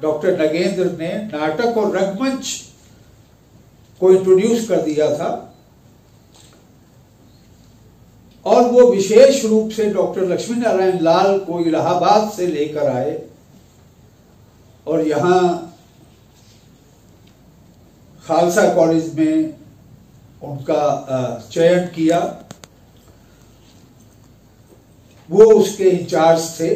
Doctor Nagendra ने नाटक और रंगमंच को इंट्रोड्यूस कर दिया था, और वो विशेष रूप से डॉक्टर लक्ष्मी नारायण लाल को इलाहाबाद से लेकर आए और यहाँ खालसा कॉलेज में उनका चयन किया। वो उसके इंचार्ज थे,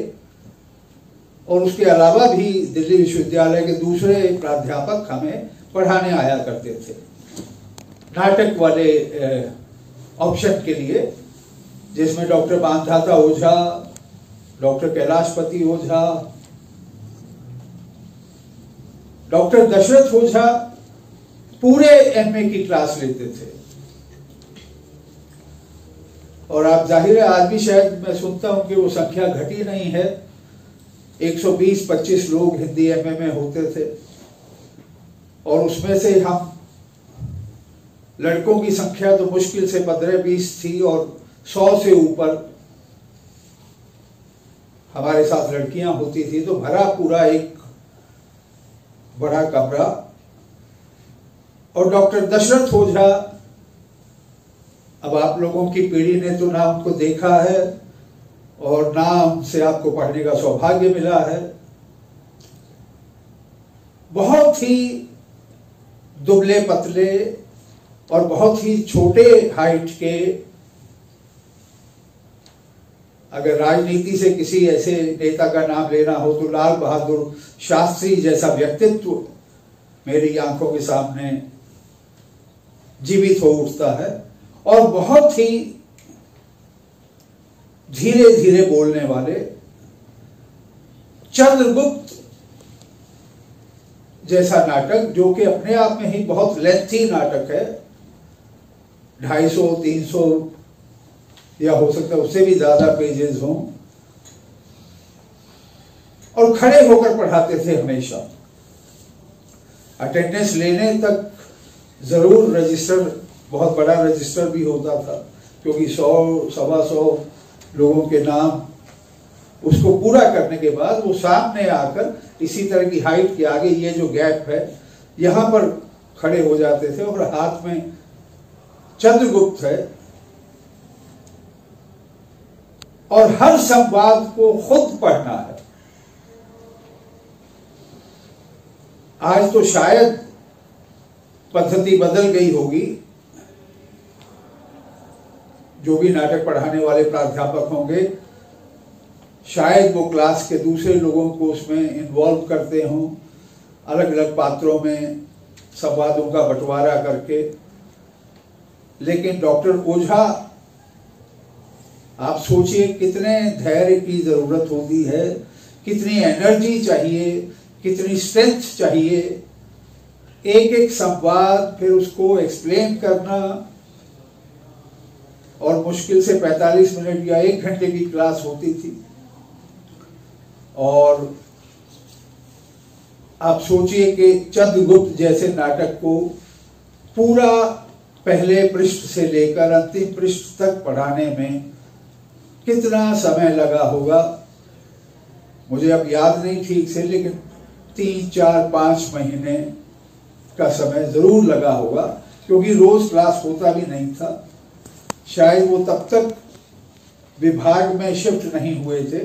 और उसके अलावा भी दिल्ली विश्वविद्यालय के दूसरे प्राध्यापक हमें पढ़ाने आया करते थे नाटक वाले ऑप्शन के लिए, जिसमें डॉक्टर मानधाता ओझा, डॉक्टर कैलाशपति ओझा, डॉक्टर दशरथ ओझा पूरे एमए की क्लास लेते थे। और आप जाहिर है आज भी शायद मैं सुनता हूं कि वो संख्या घटी नहीं है, 120-25 लोग हिंदी एमए में होते थे, और उसमें से हम लड़कों की संख्या तो मुश्किल से 15-20 थी, और 100 से ऊपर हमारे साथ लड़कियां होती थी। तो भरा पूरा एक बड़ा कमरा। और डॉक्टर दशरथ ओझा, अब आप लोगों की पीढ़ी ने तो ना उनको देखा है और ना उनसे आपको पढ़ने का सौभाग्य मिला है। बहुत ही दुबले पतले और बहुत ही छोटे हाइट के, अगर राजनीति से किसी ऐसे नेता का नाम लेना हो तो लाल बहादुर शास्त्री जैसा व्यक्तित्व मेरी आंखों के सामने जीवित हो उठता है। और बहुत ही धीरे धीरे बोलने वाले चंद्रगुप्त जैसा नाटक, जो कि अपने आप में ही बहुत लेंथी नाटक है, 250-300 या हो सकता है उससे भी ज्यादा पेजेस हों, और खड़े होकर पढ़ाते थे हमेशा। अटेंडेंस लेने तक जरूर रजिस्टर, बहुत बड़ा रजिस्टर भी होता था, क्योंकि 100-125 लोगों के नाम, उसको पूरा करने के बाद वो सामने आकर इसी तरह की हाइट के आगे ये जो गैप है यहां पर खड़े हो जाते थे, और हाथ में चंद्रगुप्त है, और हर संवाद को खुद पढ़ना है। आज तो शायद पद्धति बदल गई होगी, जो भी नाटक पढ़ाने वाले प्राध्यापक होंगे शायद वो क्लास के दूसरे लोगों को उसमें इन्वॉल्व करते हों, अलग अलग पात्रों में संवादों का बंटवारा करके। लेकिन डॉक्टर ओझा, आप सोचिए कितने धैर्य की जरूरत होती है, कितनी एनर्जी चाहिए, कितनी स्ट्रेंथ चाहिए, एक एक संवाद फिर उसको एक्सप्लेन करना, और मुश्किल से 45 मिनट या 1 घंटे की क्लास होती थी। और आप सोचिए कि चंद्रगुप्त जैसे नाटक को पूरा पहले पृष्ठ से लेकर अंतिम पृष्ठ तक पढ़ाने में कितना समय लगा होगा, मुझे अब याद नहीं ठीक से, लेकिन 3-4-5 महीने का समय जरूर लगा होगा, क्योंकि रोज क्लास होता भी नहीं था। शायद वो तब तक विभाग में शिफ्ट नहीं हुए थे,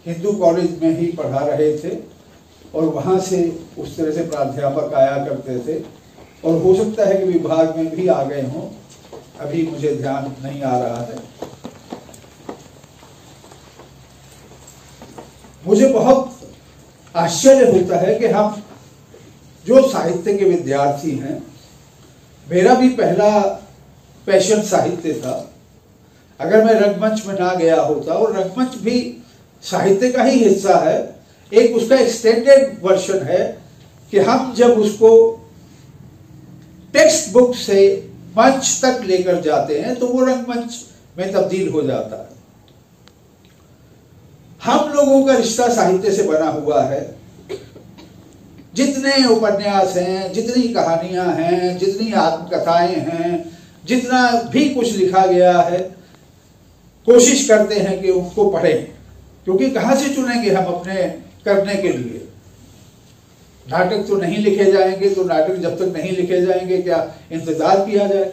हिंदू कॉलेज में ही पढ़ा रहे थे, और वहां से उस तरह से प्राध्यापक आया करते थे, और हो सकता है कि विभाग में भी आ गए हों, अभी मुझे ध्यान नहीं आ रहा है। मुझे बहुत आश्चर्य होता है कि हम जो साहित्य के विद्यार्थी हैं, मेरा भी पहला पैशन साहित्य था। अगर मैं रंगमंच में ना गया होता, और रंगमंच भी साहित्य का ही हिस्सा है, एक उसका एक्सटेंडेड वर्जन है कि हम जब उसको टेक्स्ट बुक से मंच तक लेकर जाते हैं तो वो रंगमंच में तब्दील हो जाता है। हम लोगों का रिश्ता साहित्य से बना हुआ है। जितने उपन्यास हैं, जितनी कहानियां हैं, जितनी आत्मकथाएं हैं, जितना भी कुछ लिखा गया है, कोशिश करते हैं कि उसको पढ़ें, क्योंकि कहां से चुनेंगे हम अपने करने के लिए। नाटक तो नहीं लिखे जाएंगे, तो नाटक जब तक नहीं लिखे जाएंगे क्या इंतजार किया जाए।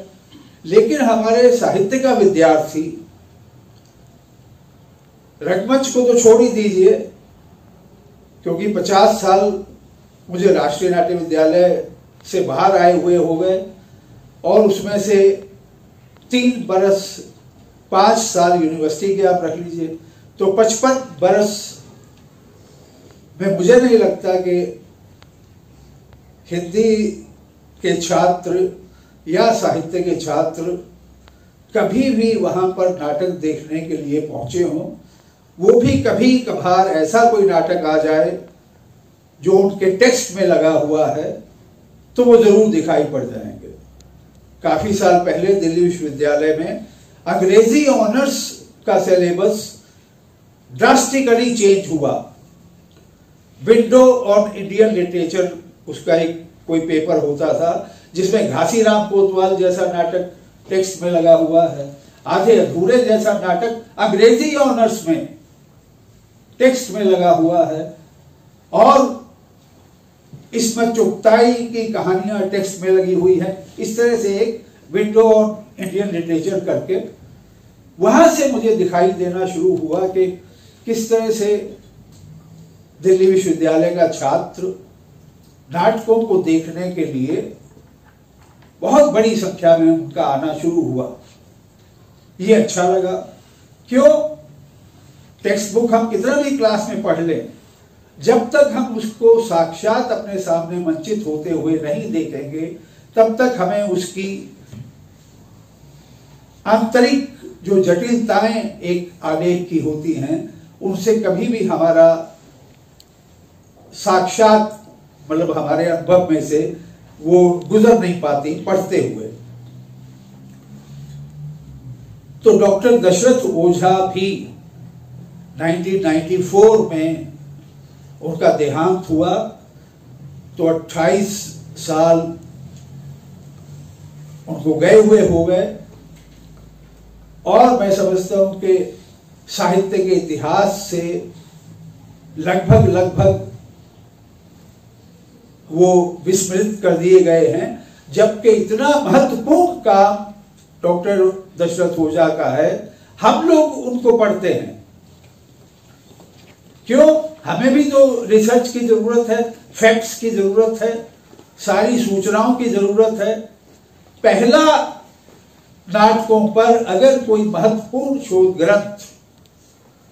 लेकिन हमारे साहित्य का विद्यार्थी रंगमंच को तो छोड़ ही दीजिए, क्योंकि 50 साल मुझे राष्ट्रीय नाट्य विद्यालय से बाहर आए हुए हो गए, और उसमें से 3 बरस 5 साल यूनिवर्सिटी के आप रख लीजिए, तो 55 बरस में मुझे नहीं लगता कि हिंदी के छात्र या साहित्य के छात्र कभी भी वहां पर नाटक देखने के लिए पहुंचे हों। वो भी कभी कभार ऐसा कोई नाटक आ जाए जो उनके टेक्स्ट में लगा हुआ है, तो वो जरूर दिखाई पड़ जाएंगे। काफी साल पहले दिल्ली विश्वविद्यालय में अंग्रेजी ऑनर्स का सिलेबस ड्रास्टिकली चेंज हुआ। विंडो ऑन इंडियन लिटरेचर उसका एक कोई पेपर होता था, जिसमें घासीराम कोतवाल जैसा नाटक टेक्स्ट में लगा हुआ है, आधे अधूरे जैसा नाटक अंग्रेजी ऑनर्स में टेक्स्ट में लगा हुआ है, और इसमें चुगताई की कहानियां टेक्स्ट में लगी हुई है। इस तरह से एक विंडो ऑन इंडियन लिटरेचर करके वहां से मुझे दिखाई देना शुरू हुआ कि किस तरह से दिल्ली विश्वविद्यालय का छात्र नाटकों को देखने के लिए बहुत बड़ी संख्या में उनका आना शुरू हुआ। ये अच्छा लगा। क्यों? टेक्स्ट बुक हम कितना भी क्लास में पढ़ लें, जब तक हम उसको साक्षात अपने सामने मंचित होते हुए नहीं देखेंगे, तब तक हमें उसकी आंतरिक जो जटिलताएं एक आलेख की होती हैं, उनसे कभी भी हमारा साक्षात मतलब हमारे अनुभव में से वो गुजर नहीं पाती पढ़ते हुए। तो डॉक्टर दशरथ ओझा भी 1994 में उनका देहांत हुआ, तो 28 साल उनको गए हुए हो गए। और मैं समझता हूं कि साहित्य के इतिहास से लगभग वो विस्मृत कर दिए गए हैं, जबकि इतना महत्वपूर्ण काम डॉक्टर दशरथ ओझा का है, हम लोग उनको पढ़ते हैं। क्यों? हमें भी तो रिसर्च की जरूरत है, फैक्ट्स की जरूरत है, सारी सूचनाओं की जरूरत है। पहला नाटकों पर अगर कोई महत्वपूर्ण शोध ग्रंथ,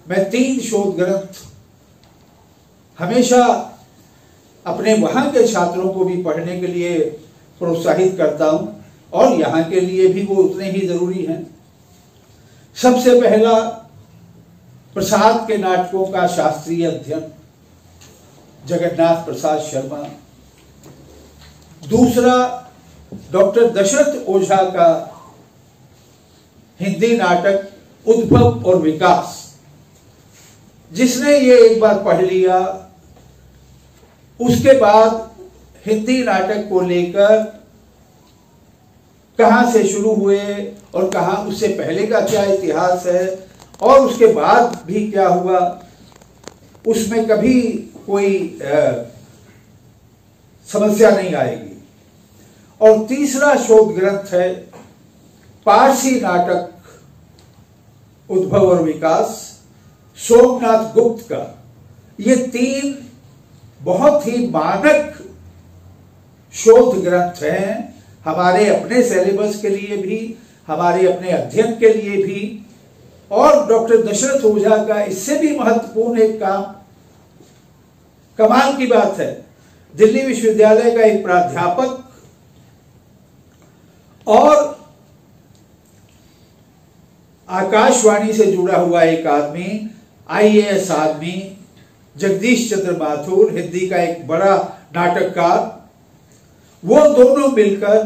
मैं 3 शोध ग्रंथ हमेशा अपने वहां के छात्रों को भी पढ़ने के लिए प्रोत्साहित करता हूं, और यहां के लिए भी वो उतने ही जरूरी हैं। सबसे पहला प्रसाद के नाटकों का शास्त्रीय अध्ययन, जगन्नाथ प्रसाद शर्मा। दूसरा डॉक्टर दशरथ ओझा का हिंदी नाटक उद्भव और विकास। जिसने ये एक बार पढ़ लिया, उसके बाद हिंदी नाटक को लेकर कहां से शुरू हुए और कहां उससे पहले का क्या इतिहास है और उसके बाद भी क्या हुआ, उसमें कभी कोई समस्या नहीं आएगी। और तीसरा शोध ग्रंथ है पारसी नाटक उद्भव और विकास, सोमनाथ गुप्त का। ये 3 बहुत ही मानक शोध ग्रंथ हैं, हमारे अपने सिलेबस के लिए भी, हमारे अपने अध्ययन के लिए भी। और डॉक्टर दशरथ ओझा का इससे भी महत्वपूर्ण एक काम, कमाल की बात है, दिल्ली विश्वविद्यालय का एक प्राध्यापक और आकाशवाणी से जुड़ा हुआ एक आदमी, IAS आदमी, जगदीश चंद्र माथुर, हिंदी का एक बड़ा नाटककार, वो दोनों मिलकर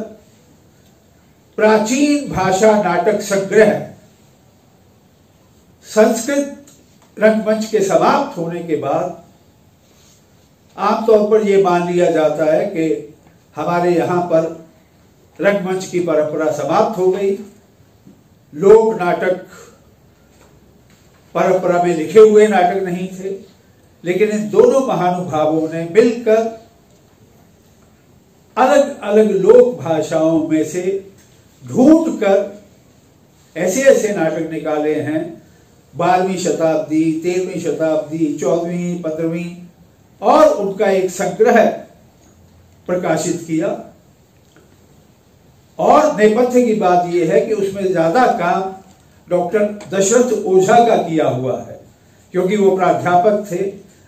प्राचीन भाषा नाटक संग्रह संस्कृत रंगमंच के समाप्त होने के बाद, आमतौर पर यह मान लिया जाता है कि हमारे यहां पर रंगमंच की परंपरा समाप्त हो गई, लोक नाटक परंपरा में लिखे हुए नाटक नहीं थे। लेकिन इन दोनों महानुभावों ने मिलकर अलग अलग लोक भाषाओं में से ढूंढ कर ऐसे ऐसे नाटक निकाले हैं 12वीं शताब्दी, 13वीं शताब्दी, 14वीं, 15वीं, और उनका एक संग्रह प्रकाशित किया। और नेपथ्य की बात यह है कि उसमें ज्यादा काम डॉक्टर दशरथ ओझा का किया हुआ है, क्योंकि वो प्राध्यापक थे,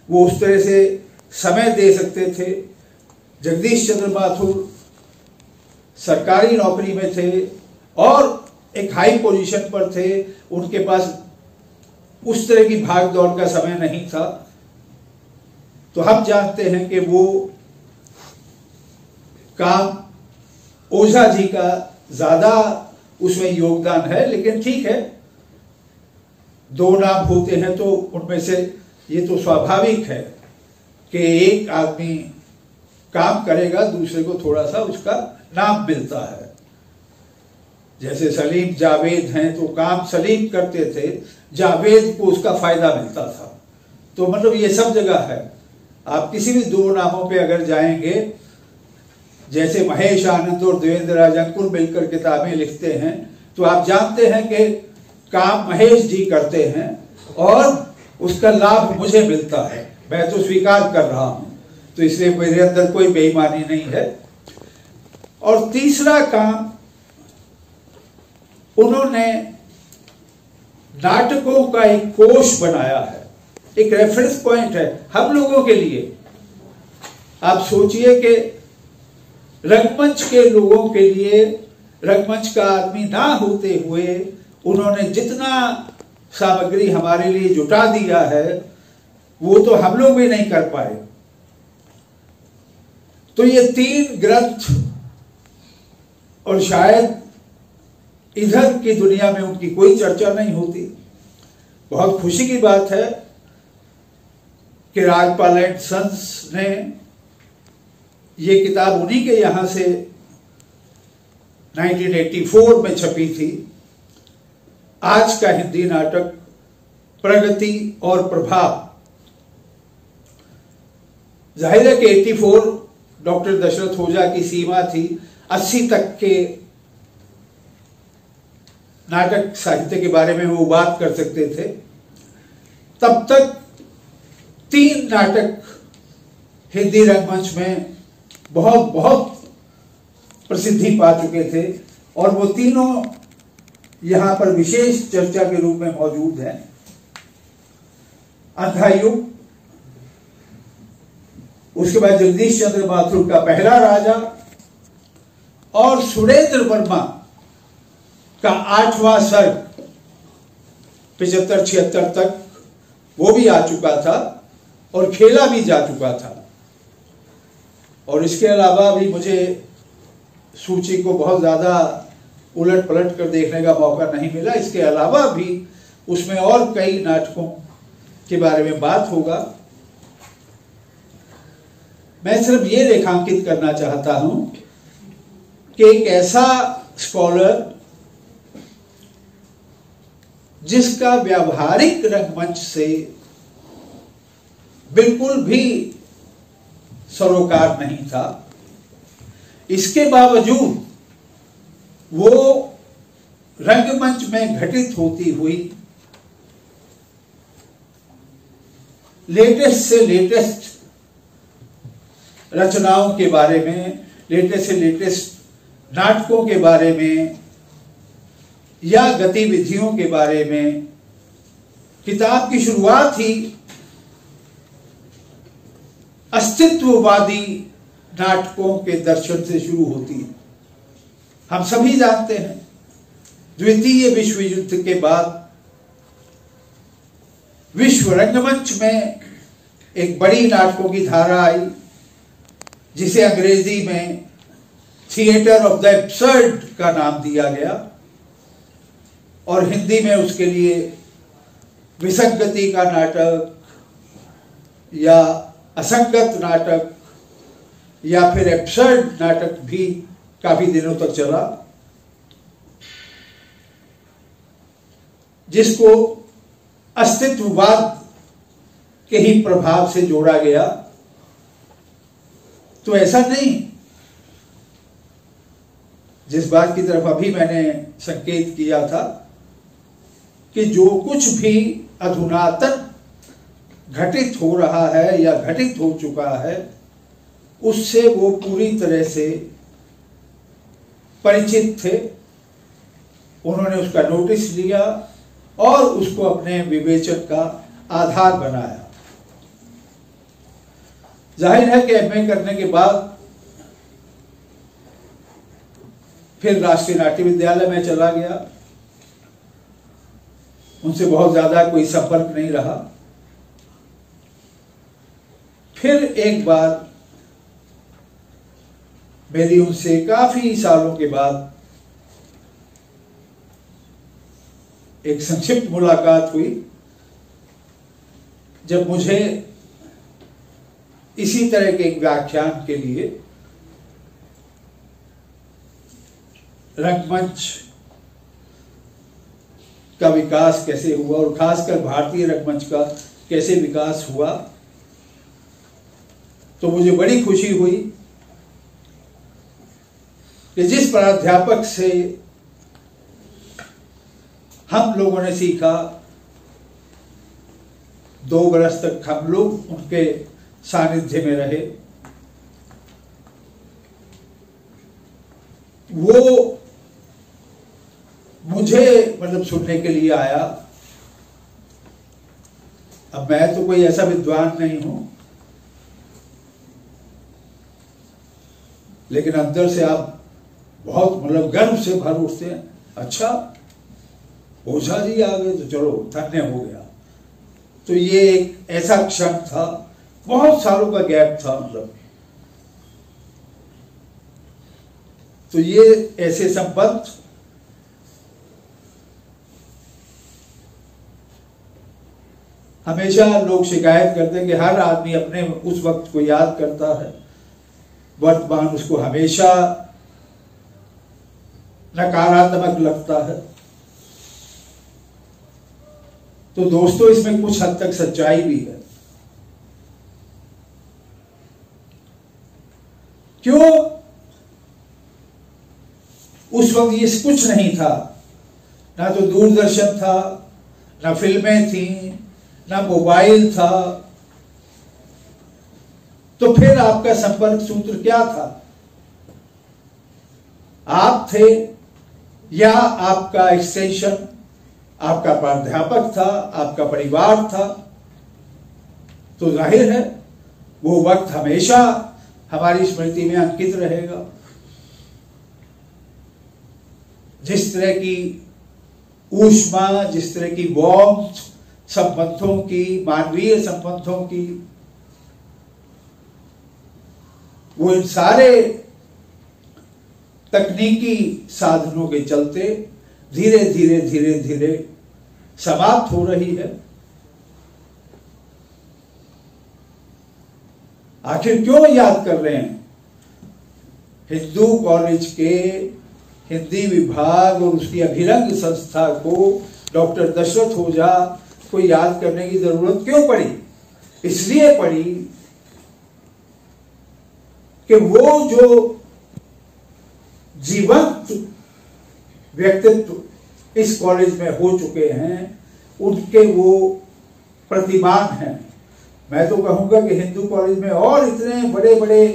वो उस तरह से समय दे सकते थे। जगदीश चंद्र माथुर सरकारी नौकरी में थे और एक हाई पोजीशन पर थे, उनके पास उस तरह की भाग दौड़ का समय नहीं था। तो हम जानते हैं कि वो काम ओझा जी का ज्यादा उसमें योगदान है, लेकिन ठीक है, दो नाम होते हैं तो उनमें से ये तो स्वाभाविक है कि एक आदमी काम करेगा, दूसरे को थोड़ा सा उसका नाम मिलता है। जैसे सलीम जावेद हैं तो काम सलीम करते थे, जावेद को उसका फायदा मिलता था। तो मतलब ये सब जगह है, आप किसी भी दो नामों पे अगर जाएंगे, जैसे महेश आनंद और देवेंद्र राजंकुर मिलकर किताबें लिखते हैं, तो आप जानते हैं कि काम महेश जी करते हैं और उसका लाभ मुझे मिलता है, मैं तो स्वीकार कर रहा हूं, तो इसलिए मेरे अंदर कोई बेईमानी नहीं है। और तीसरा काम, उन्होंने नाटकों का एक कोश बनाया है, एक रेफरेंस पॉइंट है हम लोगों के लिए। आप सोचिए कि रंगमंच के लोगों के लिए, रंगमंच का आदमी ना होते हुए उन्होंने जितना सामग्री हमारे लिए जुटा दिया है, वो तो हम लोग भी नहीं कर पाए। तो ये 3 ग्रंथ, और शायद इधर की दुनिया में उनकी कोई चर्चा नहीं होती। बहुत खुशी की बात है कि राजपाल एंड सन्स ने ये किताब उन्हीं के यहां से 1984 में छपी थी। आज का हिंदी नाटक प्रगति और प्रभाव। जाहिर है कि 84 डॉक्टर दशरथ ओझा की सीमा थी, 80 तक के नाटक साहित्य के बारे में वो बात कर सकते थे। तब तक 3 नाटक हिंदी रंगमंच में बहुत बहुत प्रसिद्धि पा चुके थे, और वो तीनों यहां पर विशेष चर्चा के रूप में मौजूद हैं। अंधायुग, उसके बाद जगदीश चंद्र माथुर का पहला राजा, और सुरेंद्र वर्मा का 8वां सर्ग 75-76 तक वो भी आ चुका था और खेला भी जा चुका था। और इसके अलावा भी मुझे सूची को बहुत ज्यादा उलट पलट कर देखने का मौका नहीं मिला। इसके अलावा भी उसमें और कई नाटकों के बारे में बात होगा। मैं सिर्फ ये रेखांकित करना चाहता हूं कि एक ऐसा स्कॉलर जिसका व्यावहारिक रंगमंच से बिल्कुल भी सरोकार नहीं था, इसके बावजूद वो रंगमंच में घटित होती हुई लेटेस्ट से लेटेस्ट रचनाओं के बारे में, लेटेस्ट से लेटेस्ट नाटकों के बारे में या गतिविधियों के बारे में, किताब की शुरुआत ही अस्तित्ववादी नाटकों के दर्शन से शुरू होती है। हम सभी जानते हैं, द्वितीय विश्व युद्ध के बाद विश्व रंगमंच में एक बड़ी नाटकों की धारा आई, जिसे अंग्रेजी में थिएटर ऑफ द एब्सर्ड का नाम दिया गया, और हिंदी में उसके लिए विसंगति का नाटक या असंगत नाटक या फिर एब्सर्ड नाटक भी काफी दिनों तक चला, जिसको अस्तित्ववाद के ही प्रभाव से जोड़ा गया। तो ऐसा नहीं जिस बात की तरफ अभी मैंने संकेत किया था कि जो कुछ भी अधुनातन घटित हो रहा है या घटित हो चुका है, उससे वो पूरी तरह से परिचित थे। उन्होंने उसका नोटिस लिया और उसको अपने विवेचन का आधार बनाया। जाहिर है कि एमए करने के बाद फिर राष्ट्रीय नाट्य विद्यालय में चला गया। उनसे बहुत ज्यादा कोई संपर्क नहीं रहा। फिर एक बार मेरी उनसे काफी सालों के बाद एक संक्षिप्त मुलाकात हुई, जब मुझे इसी तरह के एक व्याख्यान के लिए रंगमंच का विकास कैसे हुआ और खासकर भारतीय रंगमंच का कैसे विकास हुआ, तो मुझे बड़ी खुशी हुई कि जिस प्राध्यापक से हम लोगों ने सीखा, 2 बरस तक हम लोग उनके सानिध्य में रहे, वो मुझे मतलब सुनने के लिए आया। अब मैं तो कोई ऐसा विद्वान नहीं हूं, लेकिन अंदर से आप बहुत मतलब गर्व से भर उठते हैं। अच्छा, ओझा जी आ गए तो चलो धन्य हो गया। तो ये एक ऐसा क्षण था, बहुत सालों का गैप था मतलब। तो ये ऐसे संबंध हमेशा लोग शिकायत करते हैं कि हर आदमी अपने उस वक्त को याद करता है, वर्तमान उसको हमेशा नकारात्मक लगता है। तो दोस्तों, इसमें कुछ हद तक सच्चाई भी है। क्यों? उस वक्त ये कुछ नहीं था, ना तो दूरदर्शन था, ना फिल्में थी, ना मोबाइल था। तो फिर आपका संपर्क सूत्र क्या था? आप थे या आपका एक्सटेंशन, आपका प्राध्यापक था, आपका परिवार था। तो जाहिर है वो वक्त हमेशा हमारी स्मृति में अंकित रहेगा। जिस तरह की ऊष्मा, जिस तरह की वार्मथ संबंधों की, मानवीय संबंधों की, वो इन सारे तकनीकी साधनों के चलते धीरे धीरे धीरे धीरे समाप्त हो रही है। आखिर क्यों याद कर रहे हैं? हिंदू कॉलेज के हिंदी विभाग और उसकी अभिरंग संस्था को डॉक्टर दशरथ ओझा को याद करने की जरूरत क्यों पड़ी? इसलिए पड़ी कि वो जो जीवंत व्यक्तित्व इस कॉलेज में हो चुके हैं, उनके वो प्रतिमान हैं। मैं तो कहूंगा कि हिंदू कॉलेज में और इतने बड़े बड़े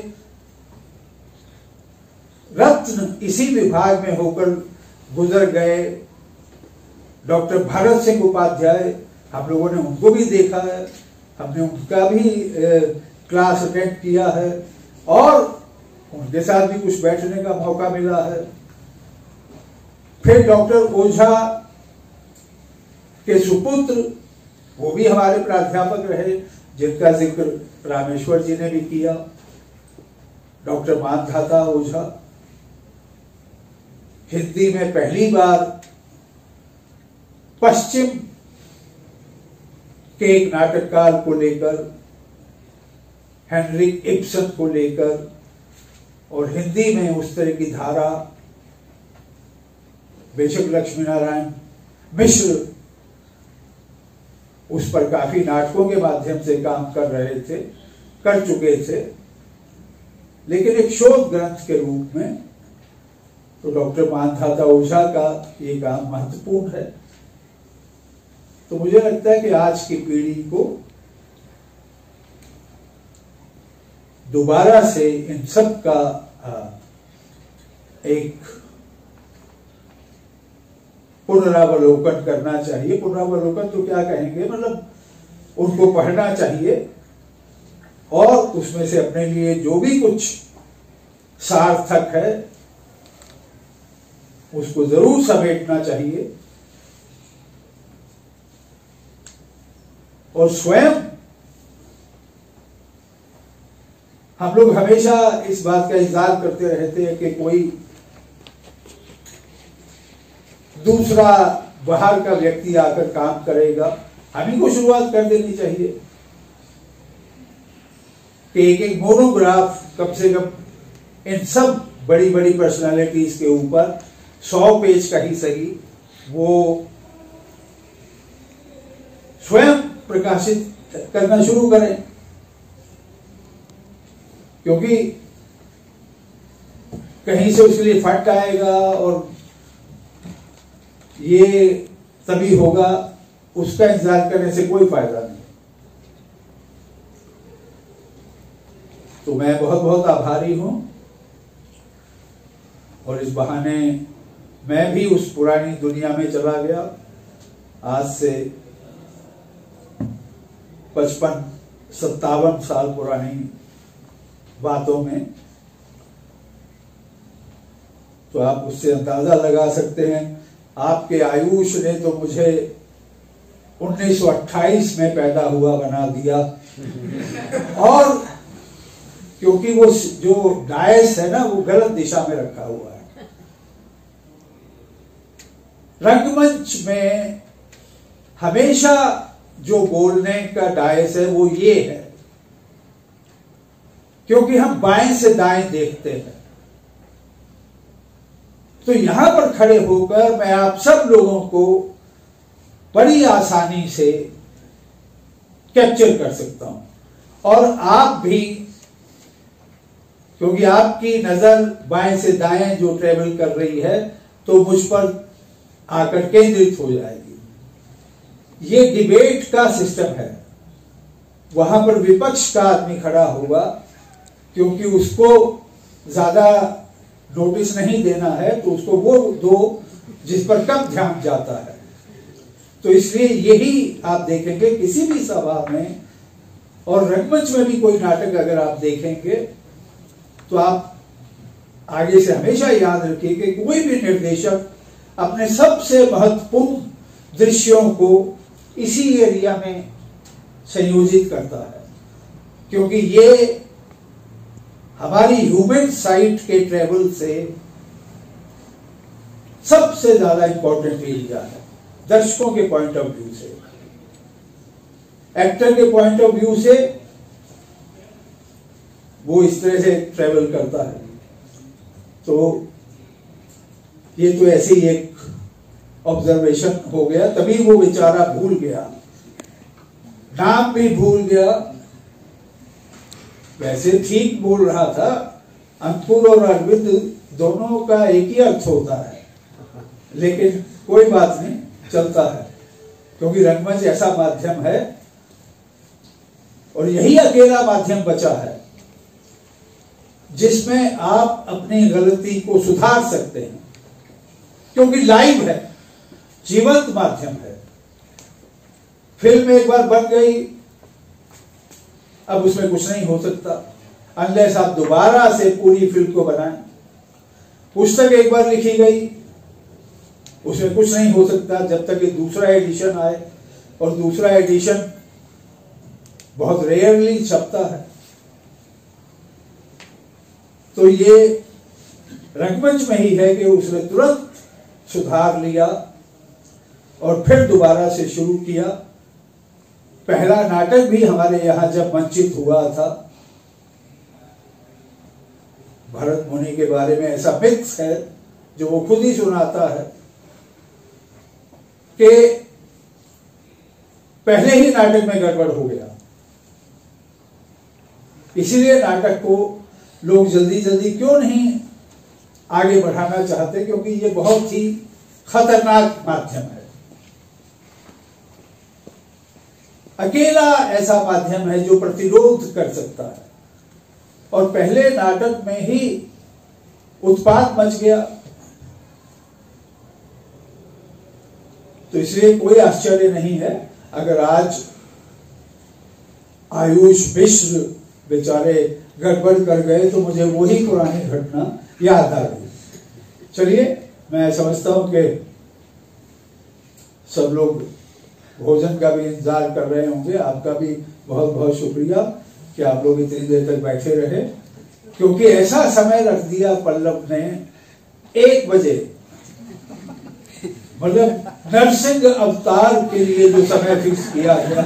रत्न इसी विभाग में होकर गुजर गए। डॉक्टर भरत सिंह उपाध्याय, हम लोगों ने उनको भी देखा है, हमने उनका भी क्लास अटेंड किया है और उनके साथ भी कुछ बैठने का मौका मिला है। फिर डॉक्टर ओझा के सुपुत्र, वो भी हमारे प्राध्यापक रहे, जिनका जिक्र रामेश्वर जी ने भी किया, डॉक्टर मानधाता ओझा। हिंदी में पहली बार पश्चिम के एक नाटककार को लेकर, हेनरिक इब्सन को लेकर, और हिंदी में उस तरह की धारा, बेशक लक्ष्मी नारायण मिश्र उस पर काफी नाटकों के माध्यम से काम कर रहे थे, कर चुके थे, लेकिन एक शोध ग्रंथ के रूप में तो डॉक्टर मानधाता ओझा का ये काम महत्वपूर्ण है। तो मुझे लगता है कि आज की पीढ़ी को दोबारा से इन सब का एक पुनरावलोकन करना चाहिए। पुनरावलोकन तो क्या कहेंगे, मतलब उनको पढ़ना चाहिए और उसमें से अपने लिए जो भी कुछ सार्थक है उसको जरूर समेटना चाहिए और स्वयं हम लोग हमेशा इस बात का इंतजार करते रहते हैं कि कोई दूसरा बाहर का व्यक्ति आकर काम करेगा। हम ही को शुरुआत कर देनी चाहिए कि एक मोनोग्राफ कम से कम इन सब बड़ी बड़ी पर्सनालिटीज के ऊपर 100 पेज का ही सही वो स्वयं प्रकाशित करना शुरू करें, क्योंकि कहीं से उसके लिए फंड आएगा और ये तभी होगा, उसका इंतजार करने से कोई फायदा नहीं। तो मैं बहुत बहुत आभारी हूं और इस बहाने मैं भी उस पुरानी दुनिया में चला गया। आज से 55-57 साल पुरानी बातों में, तो आप उससे अंदाजा लगा सकते हैं। आपके आयुष ने तो मुझे 1928 में पैदा हुआ बना दिया और क्योंकि वो जो डायस है ना वो गलत दिशा में रखा हुआ है। रंगमंच में हमेशा जो बोलने का डायस है वो ये है, क्योंकि हम बाएं से दाएं देखते हैं। तो यहां पर खड़े होकर मैं आप सब लोगों को बड़ी आसानी से कैप्चर कर सकता हूं और आप भी, क्योंकि आपकी नजर बाएं से दाएं जो ट्रेवल कर रही है तो मुझ पर आकर केंद्रित हो जाएगी। ये डिबेट का सिस्टम है, वहां पर विपक्ष का आदमी खड़ा होगा क्योंकि उसको ज्यादा नोटिस नहीं देना है, तो उसको वो दो जिस पर कम ध्यान जाता है। तो इसलिए यही आप देखेंगे किसी भी सभा में और रंगमंच में भी कोई नाटक अगर आप देखेंगे तो आप आगे से हमेशा याद रखिए कि कोई भी निर्देशक अपने सबसे महत्वपूर्ण दृश्यों को इसी एरिया में संयोजित करता है, क्योंकि ये हमारी ह्यूमन साइट के ट्रेवल से सबसे ज्यादा इंपॉर्टेंट एरिया है। दर्शकों के पॉइंट ऑफ व्यू से, एक्टर के पॉइंट ऑफ व्यू से वो इस तरह से ट्रेवल करता है। तो ये तो ऐसे ही एक ऑब्जर्वेशन हो गया, तभी वो बेचारा भूल गया, नाम भी भूल गया। वैसे ठीक बोल रहा था, अंकुर और अरविंद दोनों का एक ही अर्थ होता है, लेकिन कोई बात नहीं, चलता है, क्योंकि रंगमंच ऐसा माध्यम है और यही अकेला माध्यम बचा है जिसमें आप अपनी गलती को सुधार सकते हैं, क्योंकि लाइव है, जीवंत माध्यम है। फिल्म एक बार बन गई, अब उसमें कुछ नहीं हो सकता अनलेस आप दोबारा से पूरी फिल्म को बनाएं। पुस्तक एक बार लिखी गई, उसमें कुछ नहीं हो सकता जब तक कि दूसरा एडिशन आए, और दूसरा एडिशन बहुत रेयरली छपता है। तो ये रंगमंच में ही है कि उसने तुरंत सुधार लिया और फिर दोबारा से शुरू किया। पहला नाटक भी हमारे यहां जब मंचित हुआ था, भरत मुनि के बारे में ऐसा मिथ्स है जो वो खुद ही सुनाता है कि पहले ही नाटक में गड़बड़ हो गया, इसीलिए नाटक को लोग जल्दी जल्दी क्यों नहीं आगे बढ़ाना चाहते, क्योंकि ये बहुत ही खतरनाक माध्यम है। अकेला ऐसा माध्यम है जो प्रतिरोध कर सकता है, और पहले नाटक में ही उत्पात मच गया। तो इसलिए कोई आश्चर्य नहीं है अगर आज आयुष मिश्र बेचारे गड़बड़ कर गए, तो मुझे वही पुरानी घटना याद आ गई। चलिए, मैं समझता हूं कि सब लोग भोजन का भी इंतजार कर रहे होंगे। आपका भी बहुत बहुत शुक्रिया कि आप लोग इतनी देर तक बैठे रहे, क्योंकि ऐसा समय रख दिया पल्लव ने 1 बजे, मतलब नरसिंह अवतार के लिए जो समय फिक्स किया गया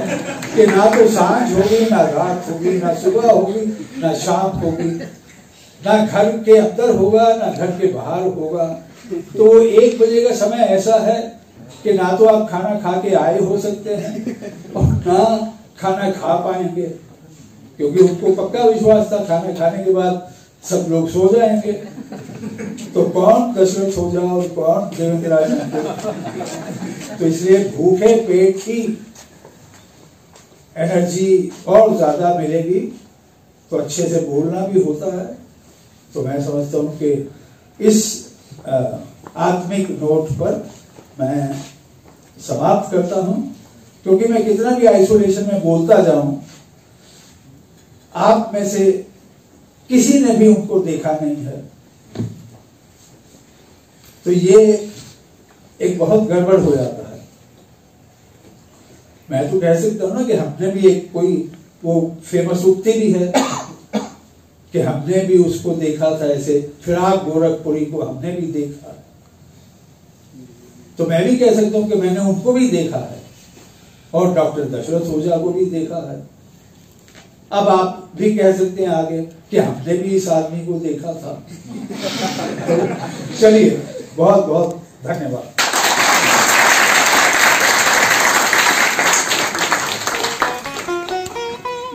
कि ना तो सांझ होगी, ना रात होगी, ना सुबह होगी, ना शाम होगी, ना घर के अंदर होगा, ना घर के बाहर होगा। तो 1 बजे का समय ऐसा है कि ना तो आप खाना खा के आए हो सकते हैं और ना खाना खा पाएंगे, क्योंकि उनको पक्का विश्वास था खाना खाने के बाद सब लोग सो जाएंगे। तो कौन दशरथ हो जाए और कौन देवेंद्र राज। तो इसलिए भूखे पेट की एनर्जी और ज्यादा मिलेगी, तो अच्छे से बोलना भी होता है। तो मैं समझता हूं कि इस आत्मिक नोट पर मैं समाप्त करता हूं, क्योंकि मैं कितना भी आइसोलेशन में बोलता जाऊं, आप में से किसी ने भी उनको देखा नहीं है। तो ये एक बहुत गड़बड़ हो जाता है। मैं तो कह सकता हूं ना कि हमने भी एक कोई वो फेमस उक्ति भी है कि हमने भी उसको देखा था, ऐसे फिराक गोरखपुरी को हमने भी देखा। तो मैं भी कह सकता हूं कि मैंने उनको भी देखा है, और डॉक्टर दशरथ ओझा को भी देखा है। अब आप भी कह सकते हैं आगे कि हमने भी इस आदमी को देखा था। तो चलिए, बहुत बहुत धन्यवाद।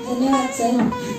धन्यवाद सर।